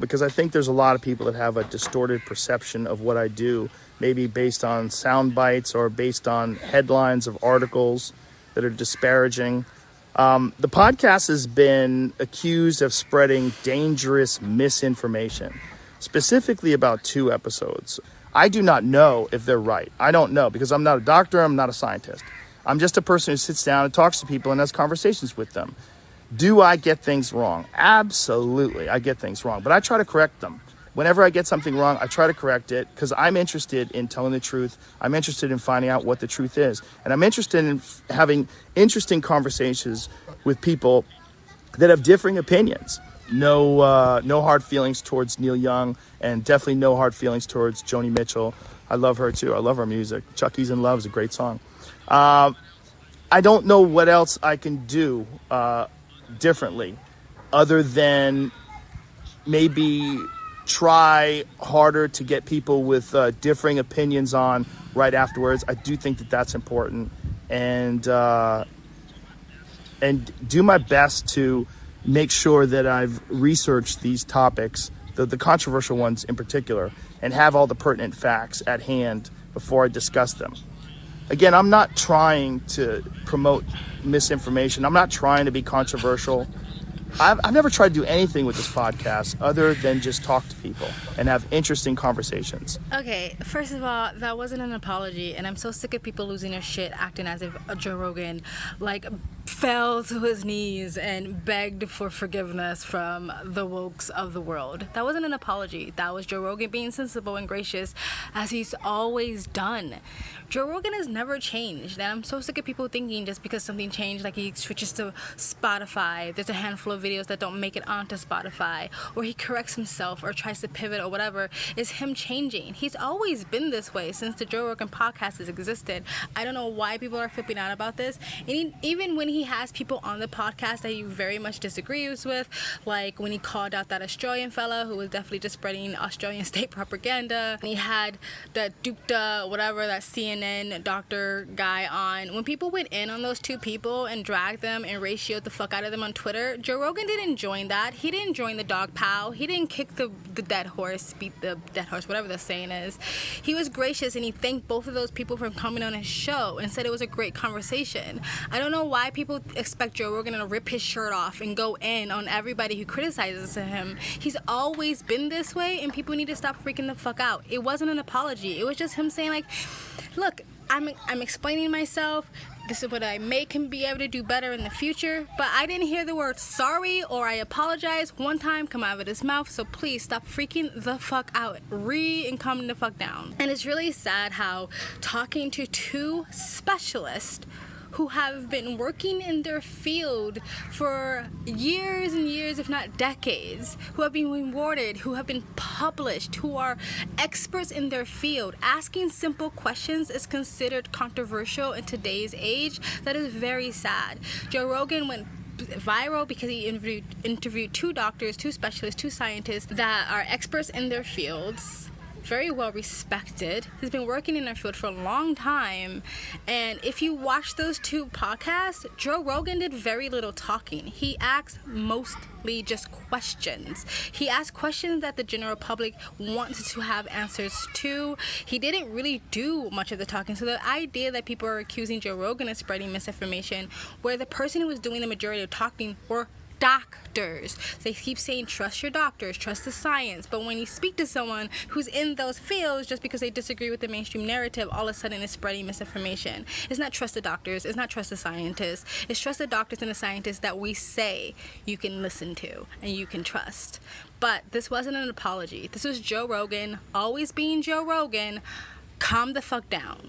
because I think there's a lot of people that have a distorted perception of what I do, maybe based on sound bites or based on headlines of articles that are disparaging. The podcast has been accused of spreading dangerous misinformation, specifically about 2 episodes. I do not know if they're right. I don't know, because I'm not a doctor, I'm not a scientist. I'm just a person who sits down and talks to people and has conversations with them. Do I get things wrong? Absolutely, I get things wrong, but I try to correct them. Whenever I get something wrong, I try to correct it, because I'm interested in telling the truth. I'm interested in finding out what the truth is. And I'm interested in having interesting conversations with people that have differing opinions. No hard feelings towards Neil Young, and definitely no hard feelings towards Joni Mitchell. I love her too. I love her music. Chucky's in Love is a great song. I don't know what else I can do differently, other than maybe try harder to get people with differing opinions on right afterwards. I do think that that's important, and do my best to make sure that I've researched these topics, the controversial ones in particular, and have all the pertinent facts at hand before I discuss them. Again, I'm not trying to promote misinformation. I'm not trying to be controversial. I've never tried to do anything with this podcast other than just talk to people and have interesting conversations. Okay, first of all, that wasn't an apology, and I'm so sick of people losing their shit acting as if Joe Rogan fell to his knees and begged for forgiveness from the wokes of the world. That wasn't an apology. That was Joe Rogan being sensible and gracious, as he's always done. Joe Rogan has never changed, and I'm so sick of people thinking just because something changed, like he switches to Spotify, there's a handful of videos that don't make it onto Spotify, or he corrects himself or tries to pivot or whatever, is him changing. He's always been this way since the Joe Rogan podcast has existed. I don't know why people are flipping out about this. And even when he has people on the podcast that he very much disagrees with, like when he called out that Australian fella who was definitely just spreading Australian state propaganda, and he had that Dupta, whatever, that CNN doctor guy on. When people went in on those 2 people and dragged them and ratioed the fuck out of them on Twitter, Joe Rogan didn't join that. He didn't join the dog pow. He didn't kick the dead horse, beat the dead horse, whatever the saying is. He was gracious, and he thanked both of those people for coming on his show and said it was a great conversation. I don't know why people expect Joe Rogan to rip his shirt off and go in on everybody who criticizes him. He's always been this way, and people need to stop freaking the fuck out. It wasn't an apology. It was just him saying, look, I'm explaining myself. This is what I can be able to do better in the future. But I didn't hear the word sorry or I apologize one time come out of his mouth. So please stop freaking the fuck out. And calm the fuck down. And it's really sad how talking to 2 specialists who have been working in their field for years and years, if not decades, who have been rewarded, who have been published, who are experts in their field. Asking simple questions is considered controversial in today's age. That is very sad. Joe Rogan went viral because he interviewed 2 doctors, 2 specialists, 2 scientists that are experts in their fields, very well respected. He's been working in our field for a long time, and if you watch those 2 podcasts, Joe Rogan did very little talking. He asked mostly just questions. He asked questions that the general public wants to have answers to. He didn't really do much of the talking. So the idea that people are accusing Joe Rogan of spreading misinformation, where the person who was doing the majority of talking were doctors. They keep saying trust your doctors, trust the science, but when you speak to someone who's in those fields, just because they disagree with the mainstream narrative, all of a sudden it's spreading misinformation. It's not trust the doctors, it's not trust the scientists, it's trust the doctors and the scientists that we say you can listen to and you can trust. But this wasn't an apology. This was Joe Rogan always being Joe Rogan. Calm the fuck down.